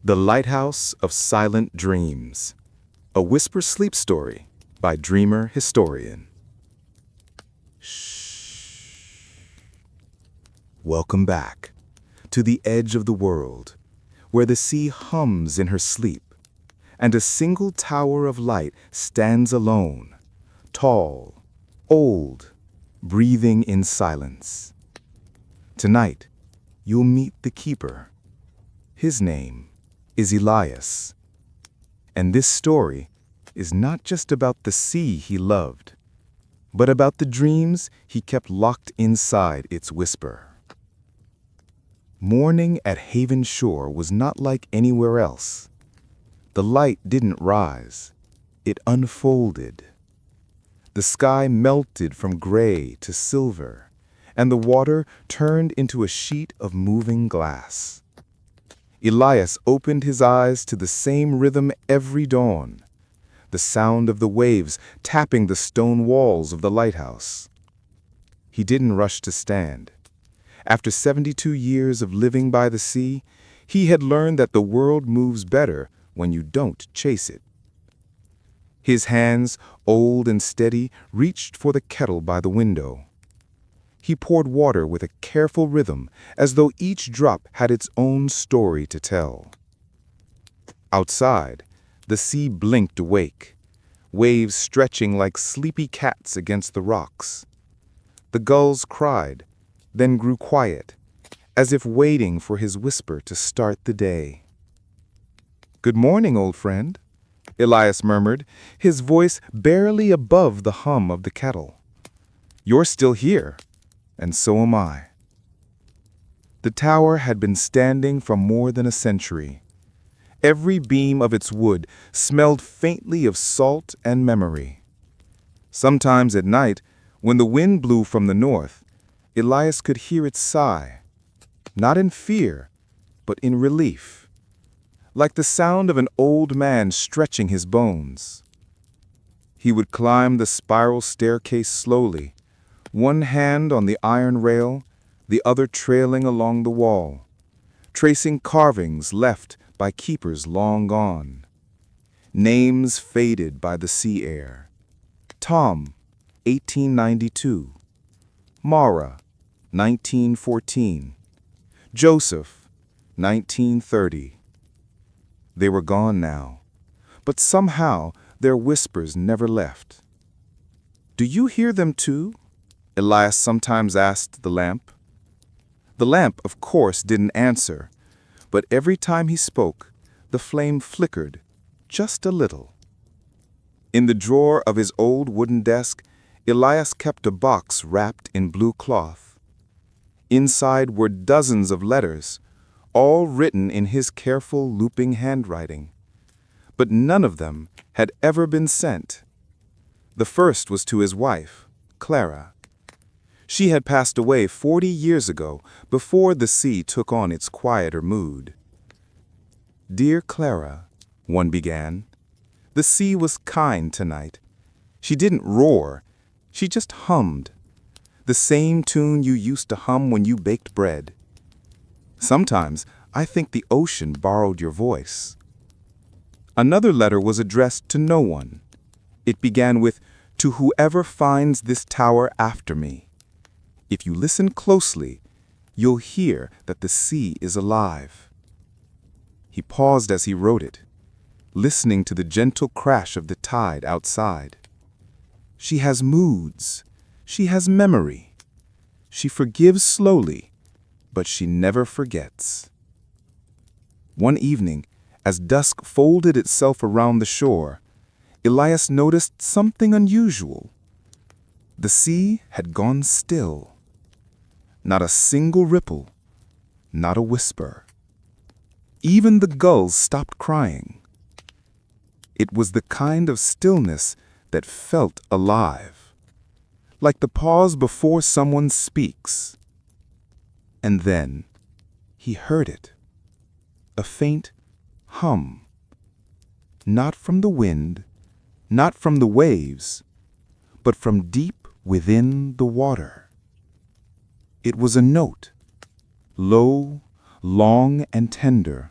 The Lighthouse of Silent Dreams, a whisper sleep story by Dreamer Historian. Shh. Welcome back to the edge of the world, where the sea hums in her sleep, and a single tower of light stands alone, tall, old, breathing in silence. Tonight, you'll meet the keeper. His name is Elias. And this story is not just about the sea he loved, but about the dreams he kept locked inside its whisper. Morning at Haven Shore was not like anywhere else. The light didn't rise, it unfolded. The sky melted from gray to silver, and the water turned into a sheet of moving glass. Elias opened his eyes to the same rhythm every dawn, the sound of the waves tapping the stone walls of the lighthouse. He didn't rush to stand. After 72 years of living by the sea, he had learned that the world moves better when you don't chase it. His hands, old and steady, reached for the kettle by the window. He poured water with a careful rhythm, as though each drop had its own story to tell. Outside, the sea blinked awake, waves stretching like sleepy cats against the rocks. The gulls cried, then grew quiet, as if waiting for his whisper to start the day. "Good morning, old friend," Elias murmured, his voice barely above the hum of the kettle. "You're still here. And so am I." The tower had been standing for more than a century. Every beam of its wood smelled faintly of salt and memory. Sometimes at night, when the wind blew from the north, Elias could hear it sigh, not in fear, but in relief, like the sound of an old man stretching his bones. He would climb the spiral staircase slowly, one hand on the iron rail, the other trailing along the wall, tracing carvings left by keepers long gone. Names faded by the sea air. Tom, 1892. Mara, 1914. Joseph, 1930. They were gone now, but somehow their whispers never left. "Do you hear them too?" Elias sometimes asked the lamp. The lamp, of course, didn't answer, but every time he spoke, the flame flickered, just a little. In the drawer of his old wooden desk, Elias kept a box wrapped in blue cloth. Inside were dozens of letters, all written in his careful, looping handwriting. But none of them had ever been sent. The first was to his wife, Clara. She had passed away 40 years ago, before the sea took on its quieter mood. "Dear Clara," one began, "the sea was kind tonight. She didn't roar, she just hummed. The same tune you used to hum when you baked bread. Sometimes I think the ocean borrowed your voice." Another letter was addressed to no one. It began with, "To whoever finds this tower after me. If you listen closely, you'll hear that the sea is alive." He paused as he wrote it, listening to the gentle crash of the tide outside. "She has moods. She has memory. She forgives slowly, but she never forgets." One evening, as dusk folded itself around the shore, Elias noticed something unusual. The sea had gone still. Not a single ripple, not a whisper. Even the gulls stopped crying. It was the kind of stillness that felt alive, like the pause before someone speaks. And then he heard it, a faint hum, not from the wind, not from the waves, but from deep within the water. It was a note, low, long and tender,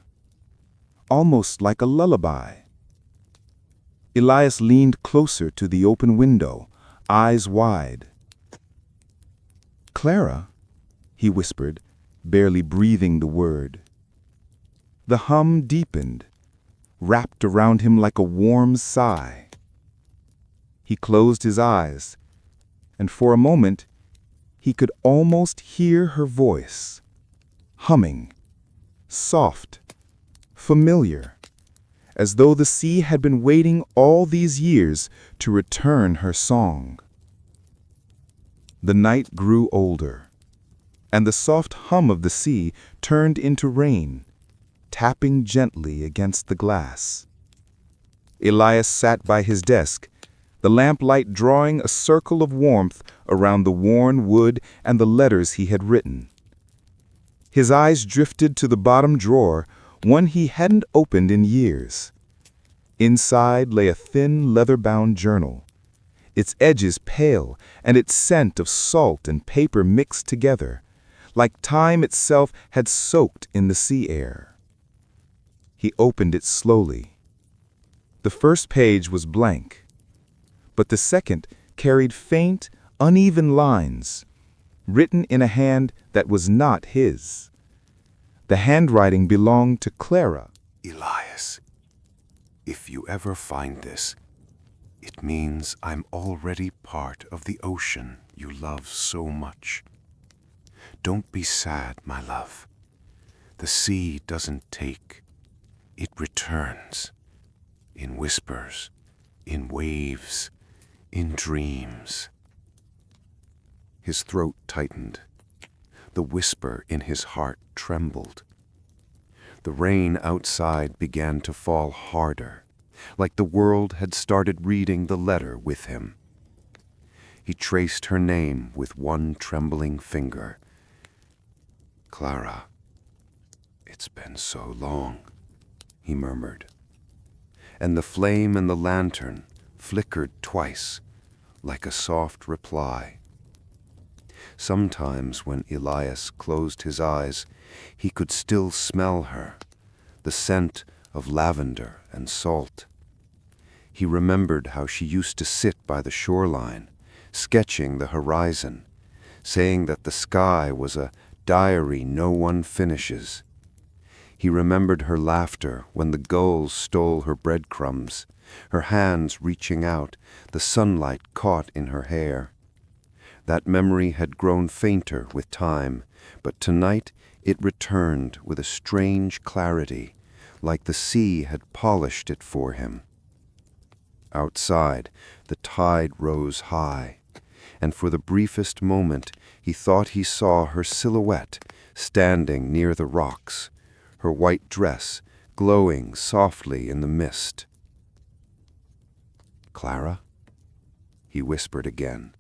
almost like a lullaby. Elias leaned closer to the open window, eyes wide. "Clara," he whispered, barely breathing the word. The hum deepened, wrapped around him like a warm sigh. He closed his eyes, and for a moment, he could almost hear her voice, humming, soft, familiar, as though the sea had been waiting all these years to return her song. The night grew older, and the soft hum of the sea turned into rain, tapping gently against the glass. Elias sat by his desk, the lamplight drawing a circle of warmth around the worn wood and the letters he had written. His eyes drifted to the bottom drawer, one he hadn't opened in years. Inside lay a thin, leather-bound journal, its edges pale and its scent of salt and paper mixed together, like time itself had soaked in the sea air. He opened it slowly. The first page was blank, but the second carried faint, uneven lines, written in a hand that was not his. The handwriting belonged to Clara. "Elias, if you ever find this, it means I'm already part of the ocean you love so much. Don't be sad, my love. The sea doesn't take, it returns. In whispers, in waves, in dreams." His throat tightened. The whisper in his heart trembled. The rain outside began to fall harder, like the world had started reading the letter with him. He traced her name with one trembling finger. "Clara, it's been so long," he murmured. And the flame in the lantern flickered twice, like a soft reply. Sometimes when Elias closed his eyes, he could still smell her, the scent of lavender and salt. He remembered how she used to sit by the shoreline, sketching the horizon, saying that the sky was a diary no one finishes. He remembered her laughter when the gulls stole her breadcrumbs, her hands reaching out, the sunlight caught in her hair. That memory had grown fainter with time, but tonight it returned with a strange clarity, like the sea had polished it for him. Outside, the tide rose high, and for the briefest moment he thought he saw her silhouette standing near the rocks, her white dress glowing softly in the mist. "Clara?" he whispered again.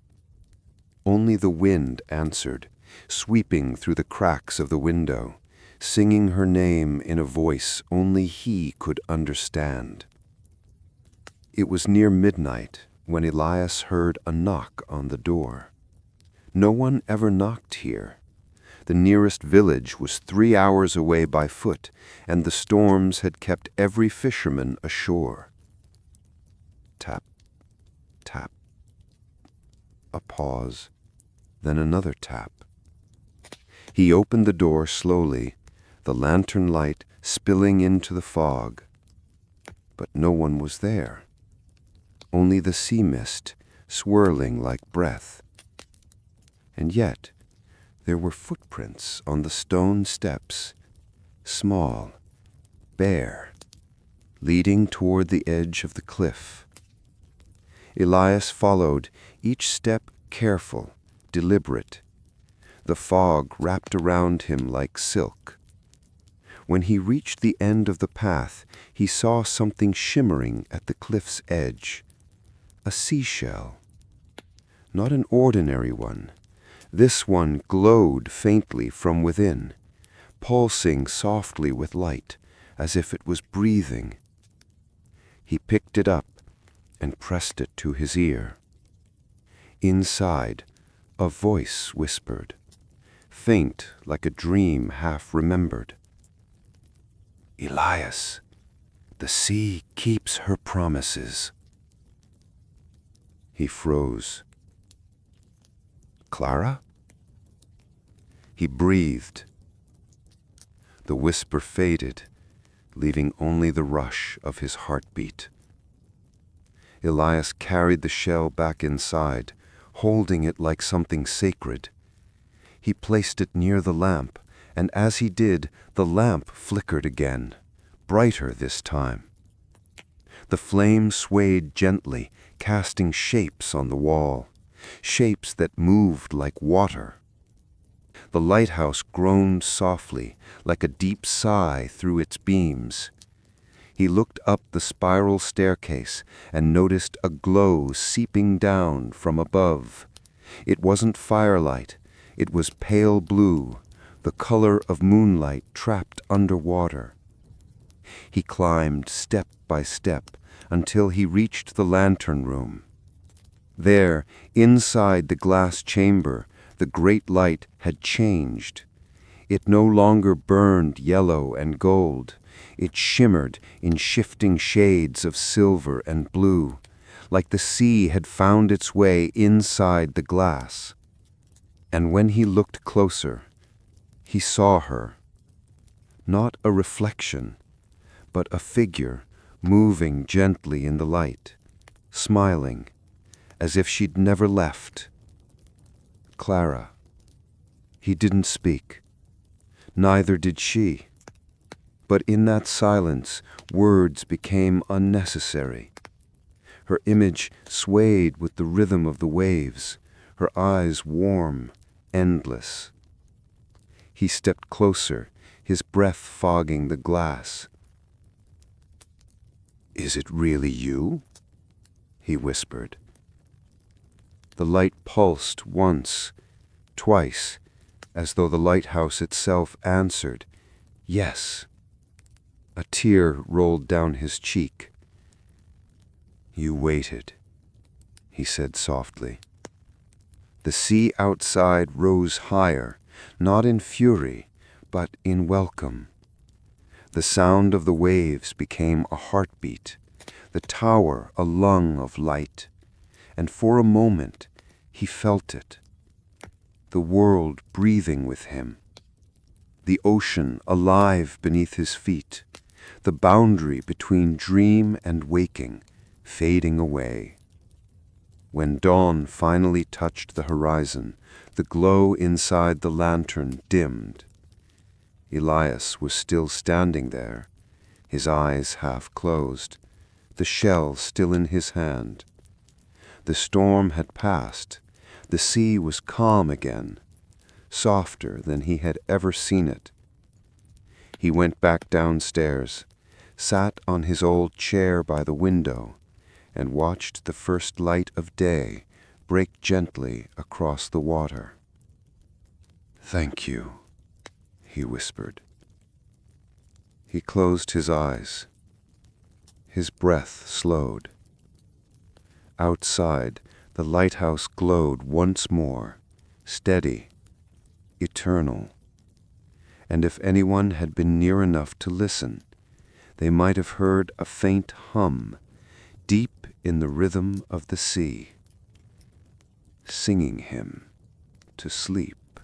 Only the wind answered, sweeping through the cracks of the window, singing her name in a voice only he could understand. It was near midnight when Elias heard a knock on the door. No one ever knocked here. The nearest village was 3 hours away by foot, and the storms had kept every fisherman ashore. Tap, tap. A pause, then another tap. He opened the door slowly, the lantern light spilling into the fog. But no one was there. Only the sea mist, swirling like breath. And yet, there were footprints on the stone steps, small, bare, leading toward the edge of the cliff. Elias followed, each step careful, deliberate. The fog wrapped around him like silk. When he reached the end of the path, he saw something shimmering at the cliff's edge. A seashell. Not an ordinary one. This one glowed faintly from within, pulsing softly with light, as if it was breathing. He picked it up and pressed it to his ear. Inside, a voice whispered, faint like a dream half remembered. "Elias, The sea keeps her promises. He froze. Clara? He breathed. The whisper faded, leaving only the rush of his heartbeat. Elias carried the shell back inside, holding it like something sacred. He placed it near the lamp, and as he did, the lamp flickered again, brighter this time. The flame swayed gently, casting shapes on the wall, shapes that moved like water. The lighthouse groaned softly, like a deep sigh through its beams. He looked up the spiral staircase and noticed a glow seeping down from above. It wasn't firelight, it was pale blue, the color of moonlight trapped underwater. He climbed step by step until he reached the lantern room. There, inside the glass chamber, the great light had changed. It no longer burned yellow and gold. It shimmered in shifting shades of silver and blue, like the sea had found its way inside the glass. And when he looked closer, he saw her. Not a reflection, but a figure moving gently in the light, smiling, as if she'd never left. Clara. He didn't speak. Neither did she. But in that silence, words became unnecessary. Her image swayed with the rhythm of the waves, her eyes warm, endless. He stepped closer, his breath fogging the glass. "Is it really you?" he whispered. The light pulsed once, twice, as though the lighthouse itself answered, "Yes." A tear rolled down his cheek. "You waited," he said softly. The sea outside rose higher, not in fury, but in welcome. The sound of the waves became a heartbeat, the tower a lung of light, and for a moment he felt it. The world breathing with him, the ocean alive beneath his feet, the boundary between dream and waking fading away. When dawn finally touched the horizon, the glow inside the lantern dimmed. Elias was still standing there, his eyes half closed, the shell still in his hand. The storm had passed, the sea was calm again, softer than he had ever seen it. He went back downstairs, sat on his old chair by the window, and watched the first light of day break gently across the water. "Thank you," he whispered. He closed his eyes. His breath slowed. Outside, the lighthouse glowed once more, steady, eternal. And if anyone had been near enough to listen, they might have heard a faint hum, deep in the rhythm of the sea, singing him to sleep.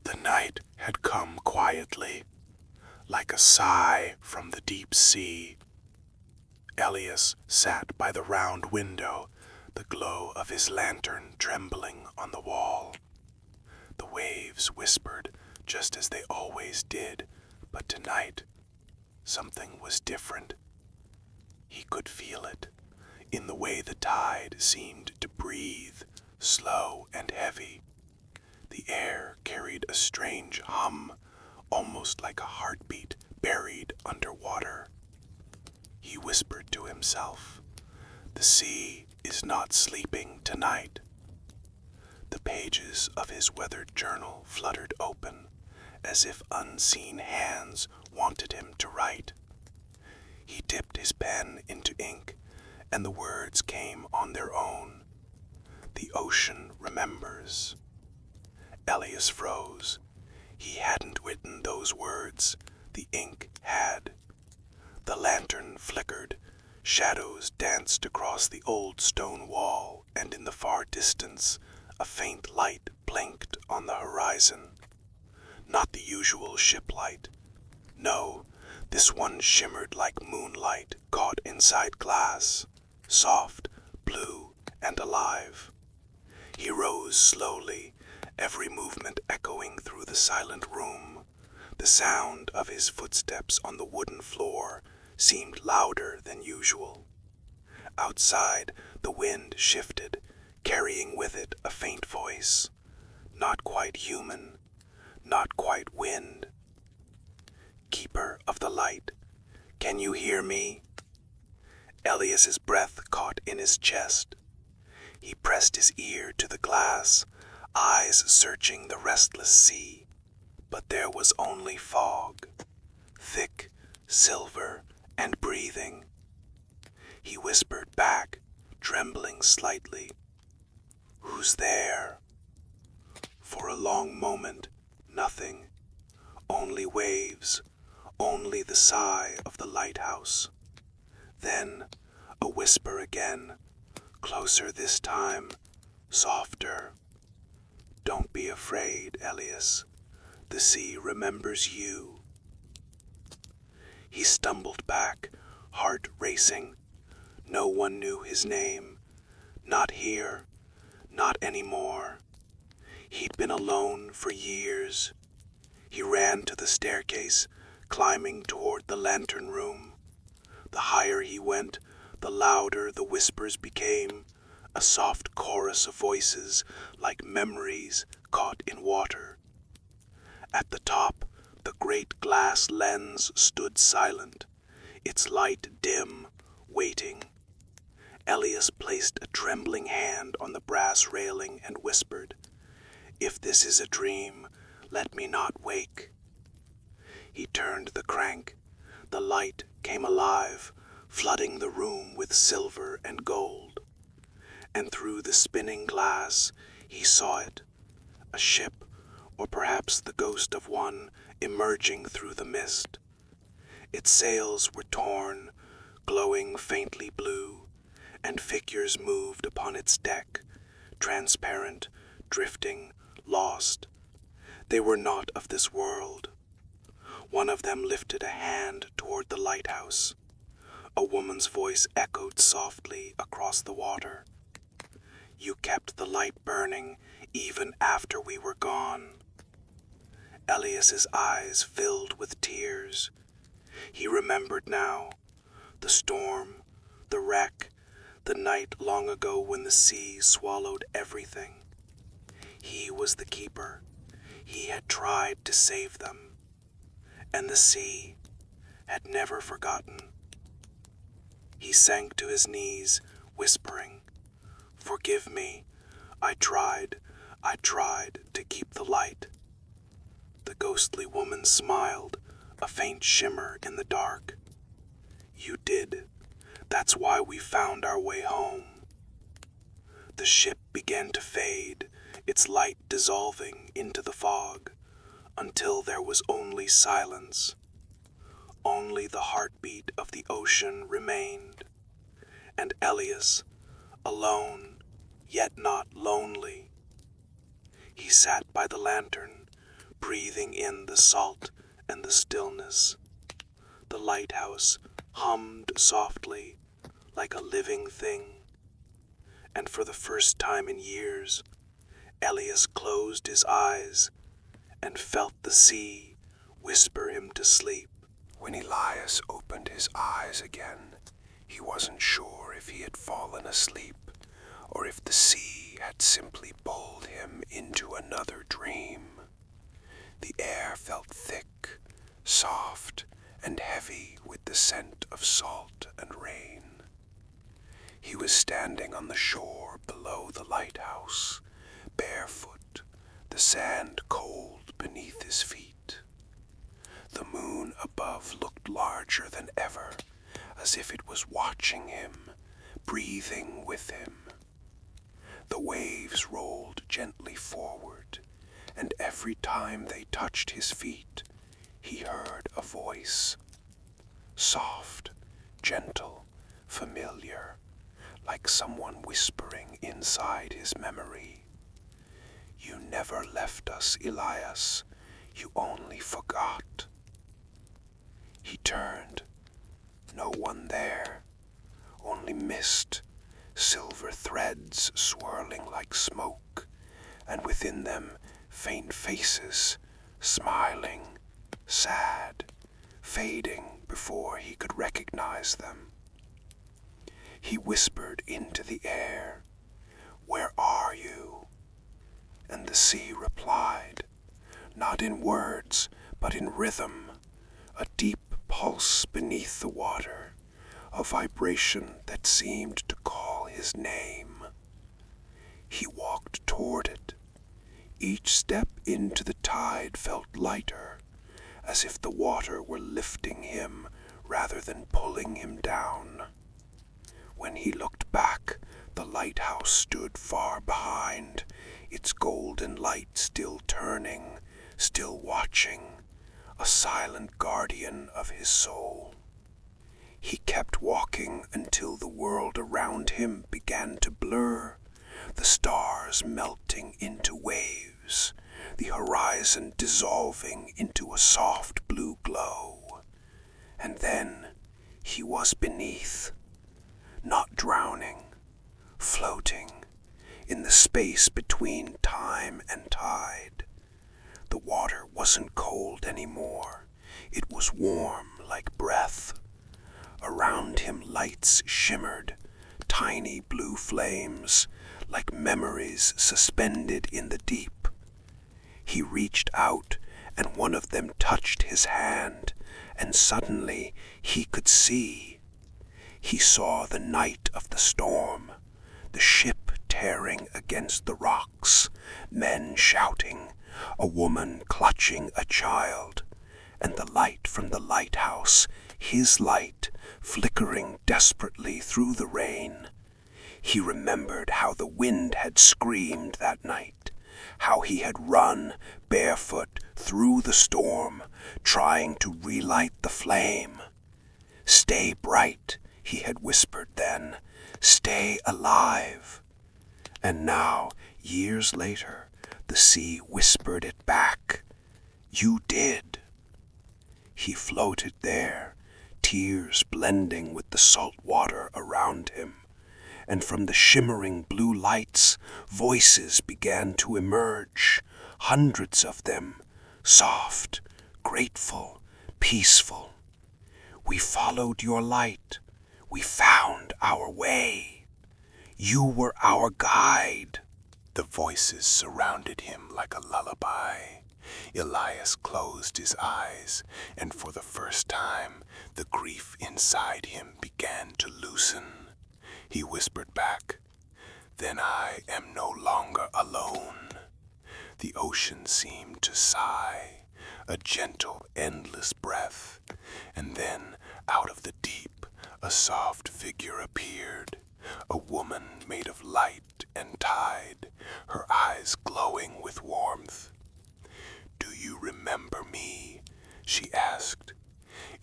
The night had come quietly, like a sigh from the deep sea. Elias sat by the round window, the glow of his lantern trembling on the wall. The waves whispered just as they always did, but tonight something was different. He could feel it, in the way the tide seemed to breathe, slow and heavy. The air carried a strange hum, almost like a heartbeat buried underwater. He whispered to himself, "The sea is not sleeping tonight." The pages of his weathered journal fluttered open, as if unseen hands wanted him to write. He dipped his pen into ink, and the words came on their own. "The ocean remembers." Elias froze. He hadn't written those words. The ink had. The flickered. Shadows danced across the old stone wall, and in the far distance, a faint light blinked on the horizon. Not the usual ship light. No, this one shimmered like moonlight caught inside glass, soft, blue, and alive. He rose slowly, every movement echoing through the silent room. The sound of his footsteps on the wooden floor seemed louder than usual. Outside, the wind shifted, carrying with it a faint voice. Not quite human, not quite wind. Keeper of the light, can you hear me? Elias's breath caught in his chest. He pressed his ear to the glass, eyes searching the restless sea. But there was only fog, thick, silver, and breathing. He whispered back, trembling slightly, "Who's there?" For a long moment, nothing. Only waves, only the sigh of the lighthouse. Then, a whisper again, closer this time, softer. "Don't be afraid, Elias. The sea remembers you." He stumbled back, heart racing. No one knew his name. Not here, not anymore. He'd been alone for years. He ran to the staircase, climbing toward the lantern room. The higher he went, the louder the whispers became, a soft chorus of voices like memories caught in water. At the top, the great glass lens stood silent, its light dim, waiting. Elias placed a trembling hand on the brass railing and whispered, "If this is a dream, let me not wake." He turned the crank. The light came alive, flooding the room with silver and gold. And through the spinning glass, he saw it, a ship, or perhaps the ghost of one, emerging through the mist. Its sails were torn, glowing faintly blue, and figures moved upon its deck, transparent, drifting, lost. They were not of this world. One of them lifted a hand toward the lighthouse. A woman's voice echoed softly across the water. "You kept the light burning even after we were gone." Elias's eyes filled with tears. He remembered now, the storm, the wreck, the night long ago when the sea swallowed everything. He was the keeper. He had tried to save them. And the sea had never forgotten. He sank to his knees, whispering, "Forgive me. I tried to keep the light." The ghostly woman smiled, a faint shimmer in the dark. "You did. That's why we found our way home." The ship began to fade, its light dissolving into the fog, until there was only silence. Only the heartbeat of the ocean remained, and Elias, alone, yet not lonely. He sat by the lantern, breathing in the salt and the stillness. The lighthouse hummed softly, like a living thing. And for the first time in years, Elias closed his eyes and felt the sea whisper him to sleep. When Elias opened his eyes again, he wasn't sure if he had fallen asleep or if the sea had simply pulled him into another dream. The air felt thick, soft, and heavy with the scent of salt and rain. He was standing on the shore below the lighthouse, barefoot, the sand cold beneath his feet. The moon above looked larger than ever, as if it was watching him, breathing with him. The waves rolled gently forward, and every time they touched his feet, he heard a voice, soft, gentle, familiar, like someone whispering inside his memory. You never left us, Elias. You only forgot. He turned. No one there. Only mist, silver threads swirling like smoke, and within them faint faces, smiling, sad, fading before he could recognize them. He whispered into the air, "Where are you?" And the sea replied, not in words, but in rhythm, a deep pulse beneath the water, a vibration that seemed to call his name. He walked toward it. Each step into the tide felt lighter, as if the water were lifting him rather than pulling him down. When he looked back, the lighthouse stood far behind, its golden light still turning, still watching, a silent guardian of his soul. He kept walking until the world around him began to blur, the stars melting into waves, the horizon dissolving into a soft blue glow. And then he was beneath, not drowning, floating in the space between time and tide. The water wasn't cold anymore. It was warm like breath. Around him lights shimmered, tiny blue flames, like memories suspended in the deep. He reached out, and one of them touched his hand, and suddenly he could see. He saw the night of the storm, the ship tearing against the rocks, men shouting, a woman clutching a child, and the light from the lighthouse, his light, flickering desperately through the rain. He remembered how the wind had screamed that night, how he had run barefoot through the storm, trying to relight the flame. "Stay bright," he had whispered then. "Stay alive." And now, years later, the sea whispered it back. "You did." He floated there, tears blending with the salt water around him, and from the shimmering blue lights, voices began to emerge, hundreds of them, soft, grateful, peaceful. "We followed your light. We found our way. You were our guide." The voices surrounded him like a lullaby. Elias closed his eyes, and for the first time, the grief inside him began to loosen. He whispered back, "Then I am no longer alone." The ocean seemed to sigh, a gentle, endless breath, and then, out of the deep, a soft figure appeared, a woman made of light and tide, her eyes glowing with warmth. "Do you remember me?" she asked.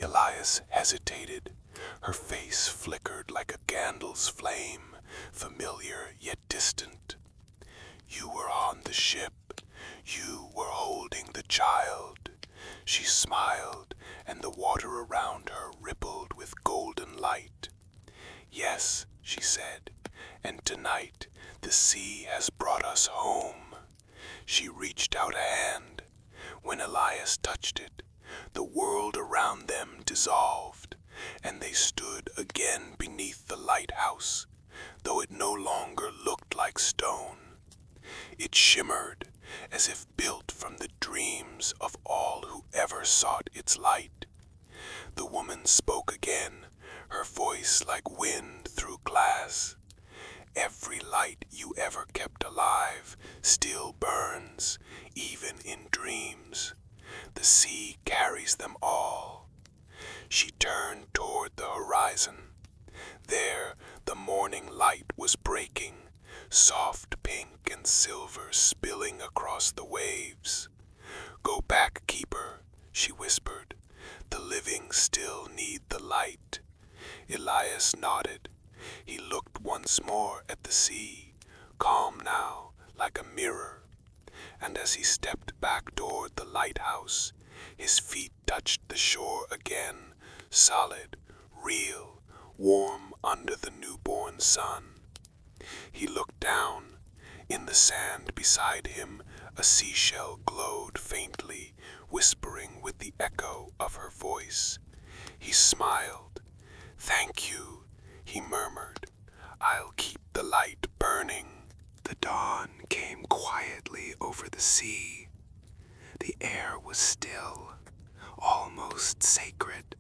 Elias hesitated. Her face flickered like a candle's flame, familiar yet distant. "You were on the ship. You were holding the child." She smiled, and the water around her rippled with golden light. "Yes," she said, "and tonight the sea has brought us home." She reached out a hand. When Elias touched it, the world around them dissolved, and they stood again beneath the lighthouse, though it no longer looked like stone. It shimmered, as if built from the dreams of all who ever sought its light. The woman spoke again, her voice like wind through glass. "Every light you ever kept alive still burns, even in dreams. The sea carries them all." She turned toward the horizon. There, the morning light was breaking, soft pink and silver spilling across the waves. "Go back, keeper," she whispered. "The living still need the light. Elias nodded. He looked once more at the sea, calm now, like a mirror. And as he stepped back toward the lighthouse, his feet touched the shore again, solid, real, warm under the newborn sun. He looked down. In the sand beside him, a seashell glowed faintly, whispering with the echo of her voice. He smiled. "Thank you," he murmured. "I'll keep the light burning." The dawn came quietly over the sea. The air was still, almost sacred,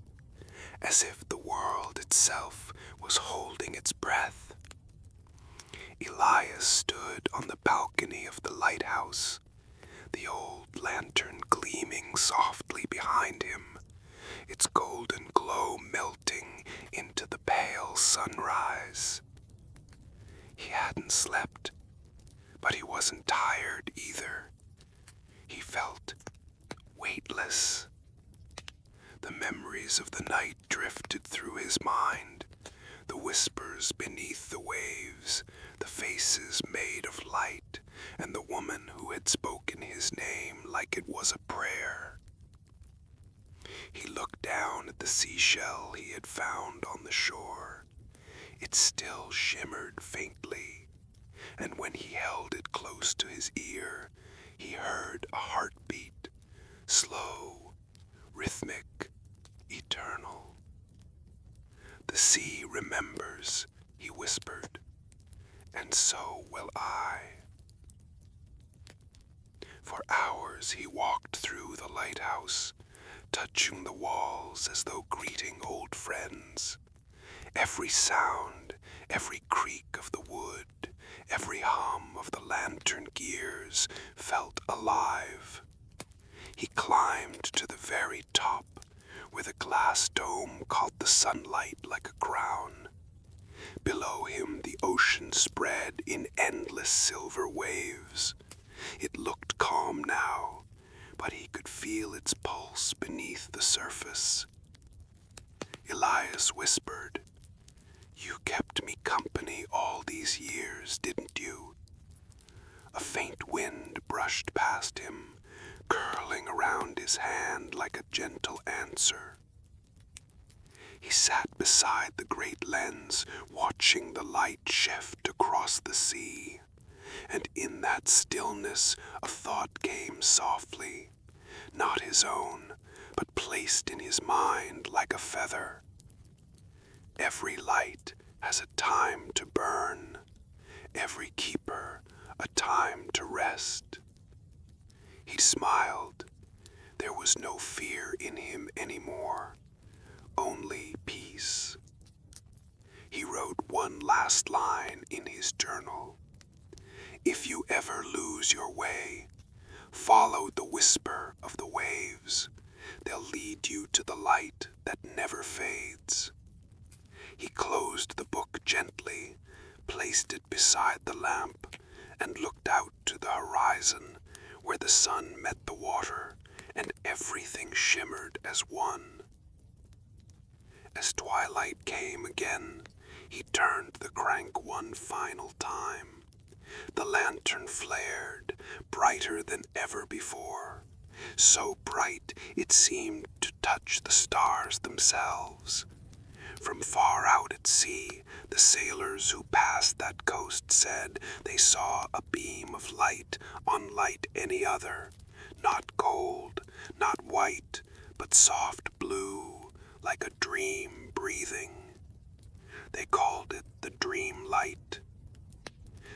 as if the world itself was holding its breath. Elias stood on the balcony of the lighthouse, the old lantern gleaming softly behind him, its golden glow melting into the pale sunrise. He hadn't slept, but he wasn't tired either. He felt weightless. The memories of the night drifted through his mind, the whispers beneath the waves, the faces made of light, and the woman who had spoken his name like it was a prayer. He looked down at the seashell he had found on the shore. It still shimmered faintly, and when he held it close to his ear, he heard a heartbeat, slow, rhythmic, eternal. "The sea remembers," he whispered, "and so will I." For hours he walked through the lighthouse, touching the walls as though greeting old friends. Every sound, every creak of the wood, every hum of the lantern gears felt alive. He climbed to the very top, where the glass dome caught the sunlight like a crown. Below him the ocean spread in endless silver waves. It looked calm now, but he could feel its pulse beneath the surface. Elias whispered, "You kept me company all these years, didn't you?" A faint wind brushed past him, curling around his hand like a gentle answer. He sat beside the great lens, watching the light shift across the sea. And in that stillness a thought came softly, not his own, but placed in his mind like a feather. Every light has a time to burn, every keeper a time to rest. He smiled. There was no fear in him anymore, only peace. He wrote one last line in his journal. "If you ever lose your way, follow the whisper of the waves. They'll lead you to the light that never fades." He closed the book gently, placed it beside the lamp, and looked out to the horizon where the sun met the water and everything shimmered as one. As twilight came again, he turned the crank one final time. The lantern flared, brighter than ever before, so bright it seemed to touch the stars themselves. From far out at sea, the sailors who passed that coast said they saw a beam of light unlike any other, not gold, not white, but soft blue, like a dream breathing. They called it the dream light.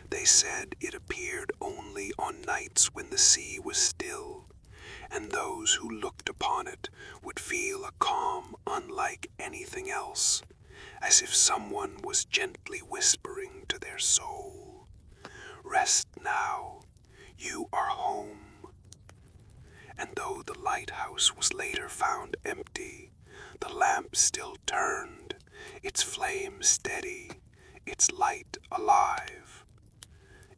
They said it appeared only on nights when the sea was still, and those who looked upon it would feel a calm unlike anything else, as if someone was gently whispering to their soul, "Rest now, you are home." And though the lighthouse was later found empty, the lamp still turned, its flame steady, its light alive.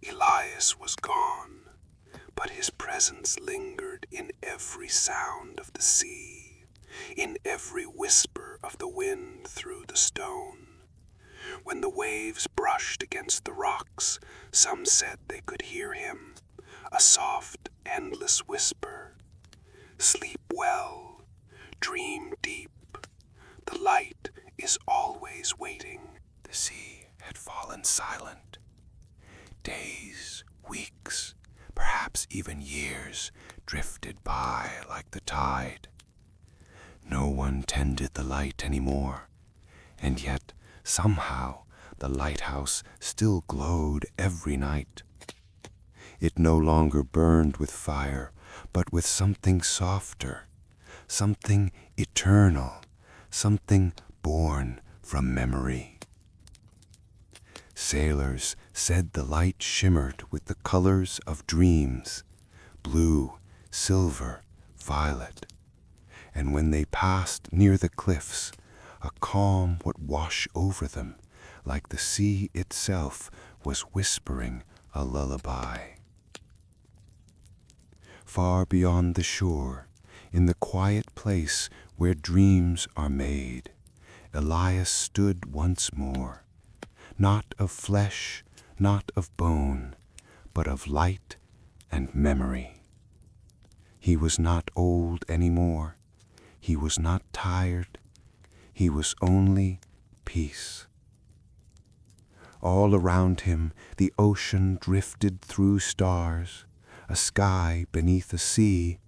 Elias was gone, but his presence lingered in every sound of the sea, in every whisper of the wind through the stone. When the waves brushed against the rocks, some said they could hear him, a soft, endless whisper. Sleep well, dream deep, the light is always waiting. The sea had fallen silent. Days, weeks, perhaps even years drifted by like the tide. No one tended the light anymore, and yet somehow the lighthouse still glowed every night. It no longer burned with fire, but with something softer, something eternal, something born from memory. Sailors said the light shimmered with the colors of dreams, blue, silver, violet. And when they passed near the cliffs, a calm would wash over them, like the sea itself was whispering a lullaby. Far beyond the shore, in the quiet place where dreams are made, Elias stood once more, not of flesh, not of bone, but of light and memory. He was not old anymore. He was not tired. He was only peace. All around him the ocean drifted through stars, a sky beneath a sea,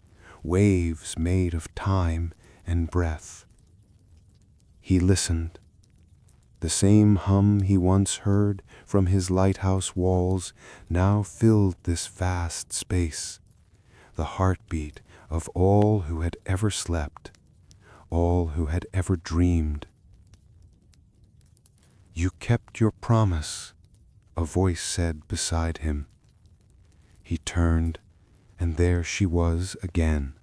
waves made of time and breath. He listened. The same hum he once heard from his lighthouse walls now filled this vast space, the heartbeat of all who had ever slept, all who had ever dreamed. "You kept your promise," a voice said beside him. He turned, and there she was again,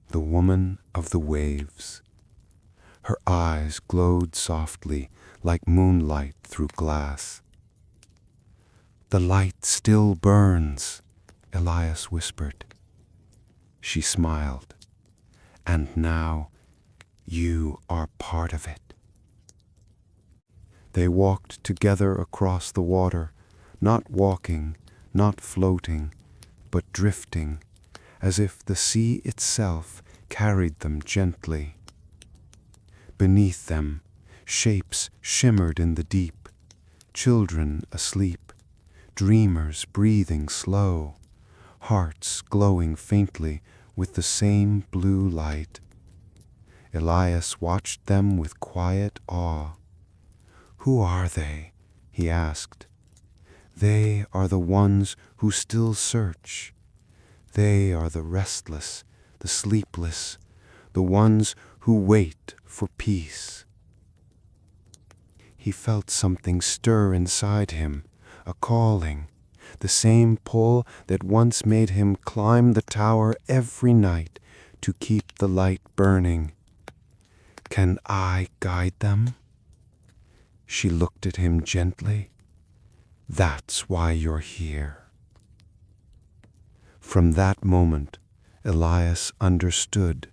the woman of the waves. Her eyes glowed softly like moonlight through glass. "The light still burns," Elias whispered. She smiled. "And now you are part of it." They walked together across the water, not walking, not floating, but drifting, as if the sea itself carried them gently. Beneath them, shapes shimmered in the deep, children asleep, dreamers breathing slow, hearts glowing faintly with the same blue light. Elias watched them with quiet awe. "Who are they?" he asked. "They are the ones who still search. They are the restless, the sleepless, the ones who wait for peace." He felt something stir inside him, a calling, the same pull that once made him climb the tower every night to keep the light burning. "Can I guide them?" She looked at him gently. "That's why you're here." From that moment, Elias understood.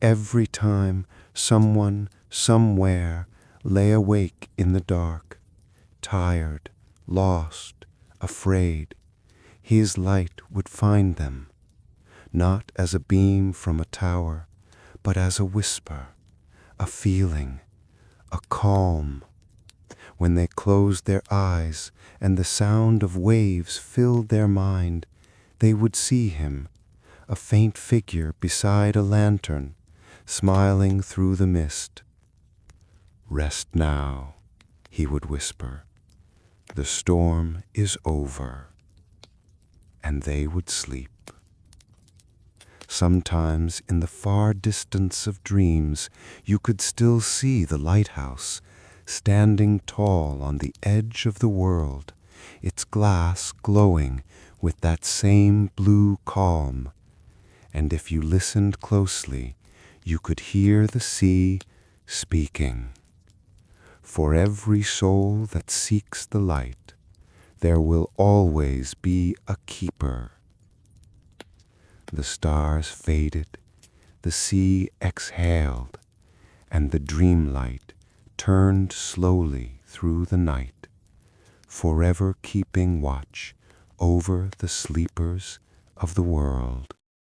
Every time someone, somewhere, lay awake in the dark, tired, lost, afraid, his light would find them, not as a beam from a tower, but as a whisper, a feeling, a calm. When they closed their eyes and the sound of waves filled their mind, they would see him, a faint figure beside a lantern, smiling through the mist. "Rest now," he would whisper. "The storm is over." And they would sleep. Sometimes in the far distance of dreams, you could still see the lighthouse, standing tall on the edge of the world, its glass glowing with that same blue calm. And if you listened closely, you could hear the sea speaking. For every soul that seeks the light, there will always be a keeper. The stars faded, the sea exhaled, and the dream light turned slowly through the night, forever keeping watch over the sleepers of the world.